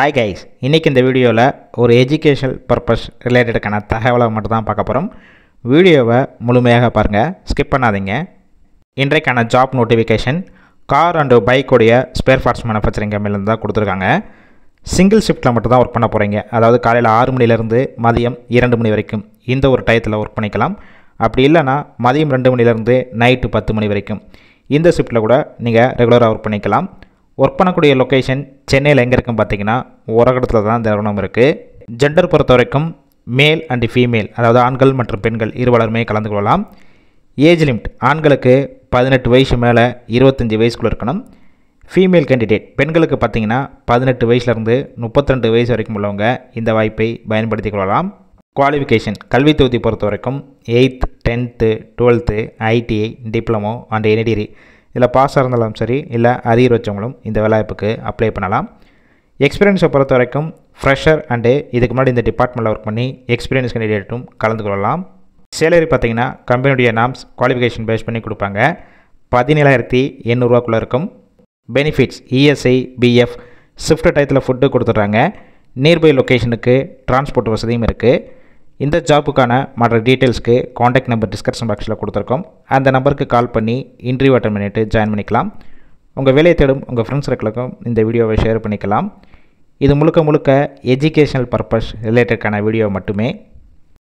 Hi guys, இன்றைக்கி இந்த வீடியோவில் ஒரு எஜுகேஷனல் பர்பஸ் ரிலேட்டடுக்கான தகவலை மட்டும் தான் பார்க்க போகிறோம். வீடியோவை முழுமையாக பாருங்கள், ஸ்கிப் பண்ணாதீங்க. இன்றைக்கான ஜாப் நோட்டிஃபிகேஷன் கார் அண்டு பைக்குடைய ஸ்பேர் பார்ட்ஸ் மேனுஃபேக்சரிங் கம்பெனிலேருந்து தான் கொடுத்துருக்காங்க. சிங்கிள் ஷிஃப்ட்டில் மட்டும் தான் ஒர்க் பண்ண போகிறீங்க. அதாவது காலையில் 6 மணிலேருந்து மதியம் 2 மணி வரைக்கும் இந்த ஒரு டயத்தில் ஒர்க் பண்ணிக்கலாம். அப்படி இல்லைனா மதியம் 2 மணிலேருந்து நைட்டு 10 மணி வரைக்கும் இந்த ஷிஃப்ட்டில் கூட நீங்கள் ரெகுலராக ஒர்க் பண்ணிக்கலாம். ஒர்க் பண்ணக்கூடிய லொக்கேஷன் சென்னையில் எங்கே இருக்குன்னு பார்த்தீங்கன்னா உரகடத்தில் தான் இந்த நிறுவனம் இருக்குது. ஜெண்டர் பொறுத்த வரைக்கும் மேல் அண்டு ஃபீமேல், அதாவது ஆண்கள் மற்றும் பெண்கள் இருவருமே கலந்து கொள்ளலாம். ஏஜ் லிமிட் ஆண்களுக்கு 18 வயசு மேலே 25 வயசுக்குள்ளே இருக்கணும். ஃபீமேல் கேண்டிடேட் பெண்களுக்கு பார்த்திங்கன்னா 18 வயசுலேருந்து 32 வயசு வரைக்கும் உள்ளவங்க இந்த வாய்ப்பை பயன்படுத்தி கொள்ளலாம். குவாலிஃபிகேஷன் கல்வி தொகுதி பொறுத்த வரைக்கும் 8th 10th 12th ITI diploma and any degree இதில் பாஸாக இருந்தாலும் சரி, இல்லை அரியர் வச்சவங்களும் இந்த வேலைவாய்ப்புக்கு அப்ளை பண்ணலாம். எக்ஸ்பீரியன்ஸை பொறுத்த வரைக்கும் ஃப்ரெஷர் அண்டு இதுக்கு முன்னாடி இந்த டிபார்ட்மெண்ட்டில் ஒர்க் பண்ணி எக்ஸ்பீரியன்ஸ் கேண்டிடேட்டும் கலந்து கொள்ளலாம். சேலரி பார்த்திங்கன்னா கம்பெனியுடைய நாம்ஸ் குவாலிஃபிகேஷன் பேஸ் பண்ணி கொடுப்பாங்க. 17,800 இருக்கும். பெனிஃபிட்ஸ் ESI BF ஷிஃப்ட் டயத்தில் ஃபுட்டு கொடுத்துட்றாங்க. நியர்பை லொக்கேஷனுக்கு டிரான்ஸ்போர்ட் வசதியும் இருக்குது. இந்த ஜாப்புக்கான மற்ற டீட்டெயில்ஸ்க்கு காண்டாக்ட் நம்பர் டிஸ்கிரிப்ஷன் பாக்ஸில் கொடுத்துருக்கோம். அந்த நம்பருக்கு கால் பண்ணி இன்டர்வியூ அட்டெண்ட் பண்ணிவிட்டு ஜாயின் பண்ணிக்கலாம். உங்கள் வேலையை தேடும் உங்கள் ஃப்ரெண்ட்ஸ் சர்க்கிளுக்கும் இந்த வீடியோவை ஷேர் பண்ணிக்கலாம். இது முழுக்க எஜுகேஷனல் பர்பஸ் ரிலேட்டடான வீடியோ மட்டுமே.